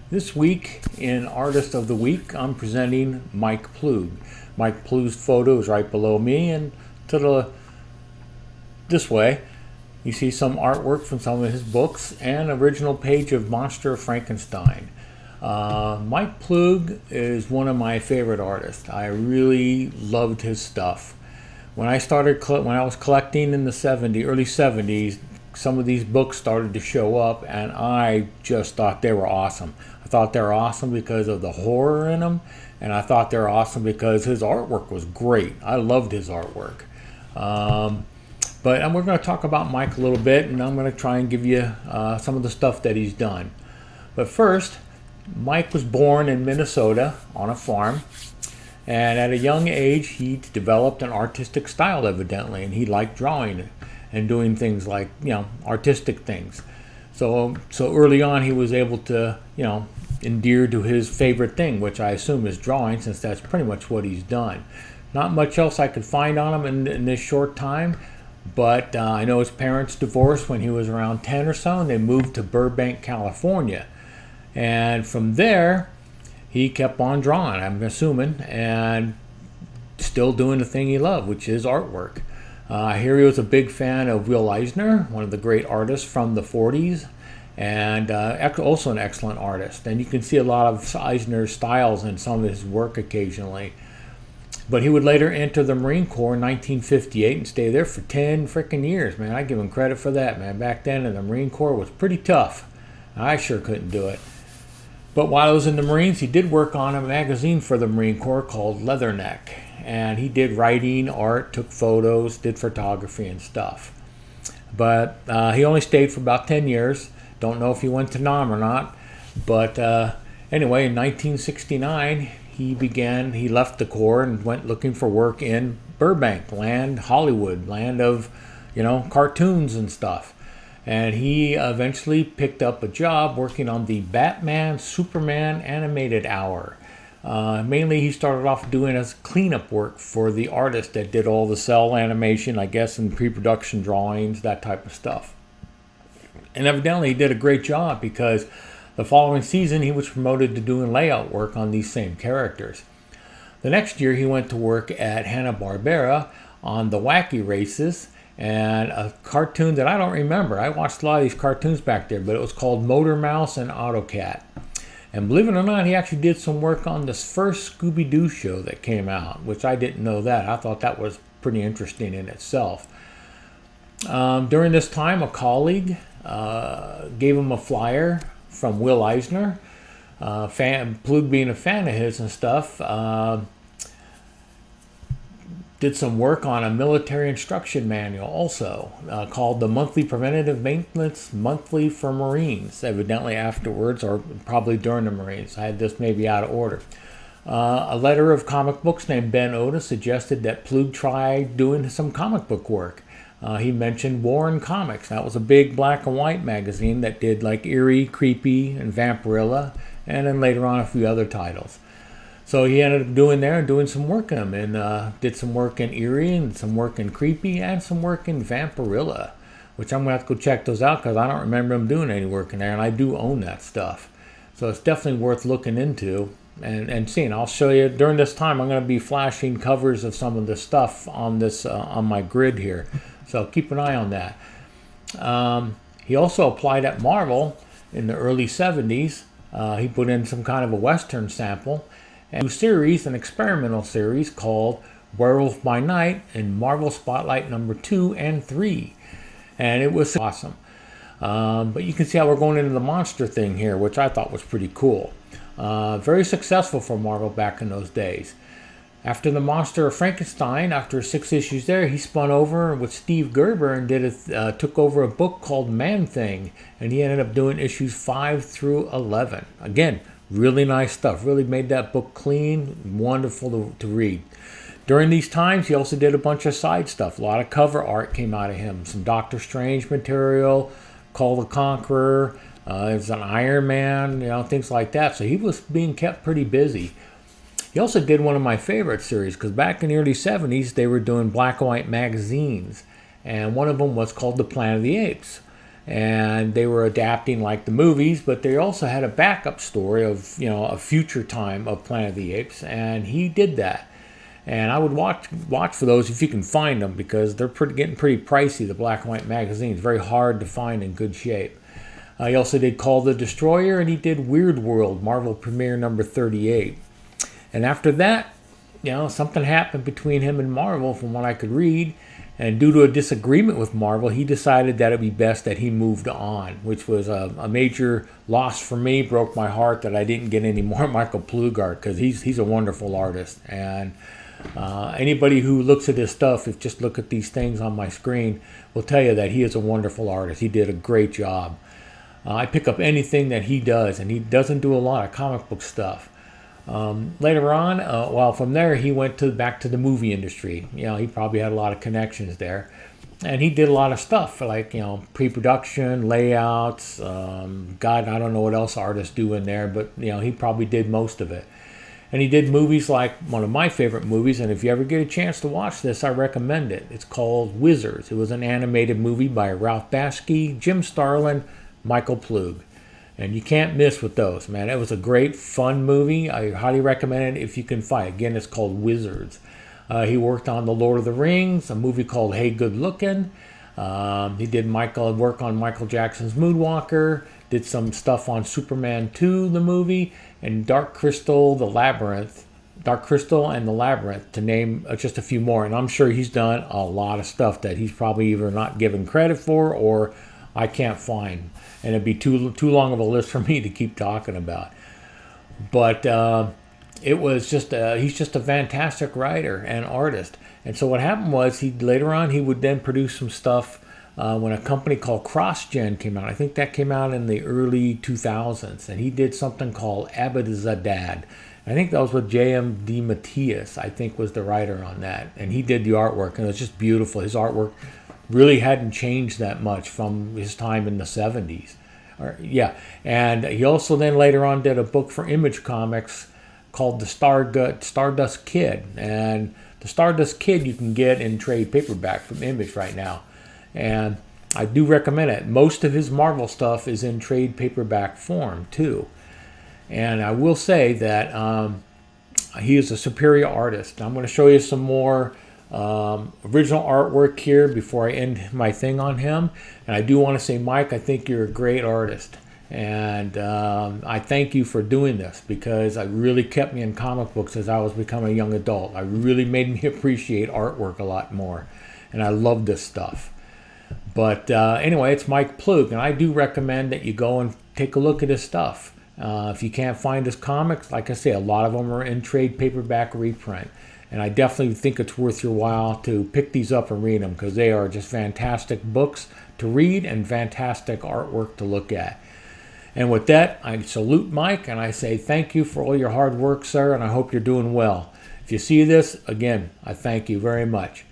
This week in Artist of the Week, I'm presenting Mike Ploog. Mike Ploog's photo is right below me, and this way, you see some artwork from some of his books and original page of Monster of Frankenstein. Mike Ploog is one of my favorite artists. I really loved his stuff. When I was collecting in the early 70s, some of these books started to show up, and I just thought they were awesome. I thought they were awesome because of the horror in them, and I thought they were awesome because his artwork was great. I loved his artwork. But we're going to talk about Mike a little bit, and I'm going to try and give you some of the stuff that he's done. But first, Mike was born in Minnesota on a farm, and at a young age he developed an artistic style, evidently, and he liked drawing and doing things like, artistic things. So early on he was able to, endear to his favorite thing, which I assume is drawing, since that's pretty much what he's done. Not much else I could find on him in this short time, but I know his parents divorced when he was around 10 or so, and they moved to Burbank, California. And from there, he kept on drawing, I'm assuming, and still doing the thing he loved, which is artwork. I hear he was a big fan of Will Eisner, one of the great artists from the 40s, and also an excellent artist. And you can see a lot of Eisner's styles in some of his work occasionally. But he would later enter the Marine Corps in 1958 and stay there for 10 freaking years, man. I give him credit for that, man. Back then, the Marine Corps was pretty tough. I sure couldn't do it. But while I was in the Marines, he did work on a magazine for the Marine Corps called Leatherneck. And he did writing, art, took photos, did photography and stuff. But he only stayed for about 10 years. Don't know if he went to Nam or not. But anyway, in 1969, he left the Corps and went looking for work in Burbank, Hollywood, land of, cartoons and stuff. And he eventually picked up a job working on the Batman Superman animated hour. Mainly he started off doing as cleanup work for the artist that did all the cell animation, I guess, and pre-production drawings, that type of stuff. And evidently he did a great job, because the following season he was promoted to doing layout work on these same characters. The next year he went to work at Hanna-Barbera on the Wacky Races, and a cartoon that I don't remember. I watched a lot of these cartoons back there, but it was called Motor Mouse and Autocat. And believe it or not, he actually did some work on this first Scooby-Doo show that came out, which I didn't know that. I thought that was pretty interesting in itself. During this time, a colleague gave him a flyer from Will Eisner. Ploog, being a fan of his and stuff, did some work on a military instruction manual also, called the Monthly Preventative Maintenance Monthly for Marines, evidently afterwards, or probably during the Marines. I had this maybe out of order. A letter of comic books named Ben Oda suggested that Ploog try doing some comic book work. He mentioned Warren Comics. That was a big black and white magazine that did like Eerie, Creepy, and Vampirilla, and then later on a few other titles. So he ended up doing some work in them, and did some work in Eerie, and some work in Creepy, and some work in Vampirilla, which I'm going to have to go check those out, because I don't remember him doing any work in there, and I do own that stuff. So it's definitely worth looking into and seeing. I'll show you, during this time, I'm going to be flashing covers of some of the stuff on this on my grid here. So keep an eye on that. He also applied at Marvel in the early 70s. He put in some kind of a Western sample, and a series, an experimental series called Werewolf by Night in Marvel Spotlight number 2 and 3. And it was awesome. But you can see how we're going into the monster thing here, which I thought was pretty cool. Very successful for Marvel back in those days. After the Monster of Frankenstein, after 6 issues there, he spun over with Steve Gerber and took over a book called Man-Thing, and he ended up doing issues 5 through 11. Again, really nice stuff. Really made that book clean, wonderful to read. During these times, he also did a bunch of side stuff. A lot of cover art came out of him. Some Doctor Strange material, Call the Conqueror, there's an Iron Man, things like that. So he was being kept pretty busy. He also did one of my favorite series, because back in the early 70s, they were doing black and white magazines. And one of them was called The Planet of the Apes. and they were adapting like the movies, but they also had a backup story of, you know, a future time of Planet of the Apes, and he did that. And I would watch for those if you can find them, because they're getting pretty pricey, the black and white magazines. Very hard to find in good shape. He also did Call the Destroyer, and he did Weird World, Marvel Premiere number 38. And after that, you know, something happened between him and Marvel from what I could read. And due to a disagreement with Marvel, he decided that it would be best that he moved on, which was a major loss for me. Broke my heart that I didn't get any more Michael Ploog art, because he's a wonderful artist. And anybody who looks at his stuff, if just look at these things on my screen, will tell you that he is a wonderful artist. He did a great job. I pick up anything that he does, and he doesn't do a lot of comic book stuff. Later on, well, from there he went back to the movie industry. You know, he probably had a lot of connections there, and he did a lot of stuff like, you know, pre-production, layouts. God, I don't know what else artists do in there, but you know, he probably did most of it. And he did movies like one of my favorite movies, and if you ever get a chance to watch this, I recommend it. It's called Wizards. It was an animated movie by Ralph Bakshi, Jim Starlin, Michael Ploog. And you can't miss with those, man. It was a great, fun movie. I highly recommend it if you can find it. Again, it's called Wizards. He worked on The Lord of the Rings, a movie called Hey Good Lookin'. He did work on Michael Jackson's Moonwalker, did some stuff on Superman 2, the movie, and Dark Crystal and the Labyrinth, to name just a few more. And I'm sure he's done a lot of stuff that he's probably either not given credit for or I can't find. And it'd be too long of a list for me to keep talking about. But it was just he's just a fantastic writer and artist. And so what happened was later on he would then produce some stuff when a company called CrossGen came out. I think that came out in the early 2000s, and he did something called Abadazadad. I think that was with J.M. DeMatteis, I think, was the writer on that. And he did the artwork, and it was just beautiful. His artwork really hadn't changed that much from his time in the 70s. And he also then later on did a book for Image Comics called The Stardust Kid. And the Stardust Kid you can get in trade paperback from Image right now. And I do recommend it. Most of his Marvel stuff is in trade paperback form too. And I will say that he is a superior artist. I'm going to show you some more original artwork here before I end my thing on him. And I do want to say, Mike, I think you're a great artist, and I thank you for doing this, because it really kept me in comic books as I was becoming a young adult. I really made me appreciate artwork a lot more, and I love this stuff. But anyway, it's Mike Ploog, and I do recommend that you go and take a look at his stuff. If you can't find his comics, like I say, a lot of them are in trade paperback reprint. And I definitely think it's worth your while to pick these up and read them, because they are just fantastic books to read and fantastic artwork to look at. And with that, I salute Mike, and I say thank you for all your hard work, sir, and I hope you're doing well. If you see this, again, I thank you very much.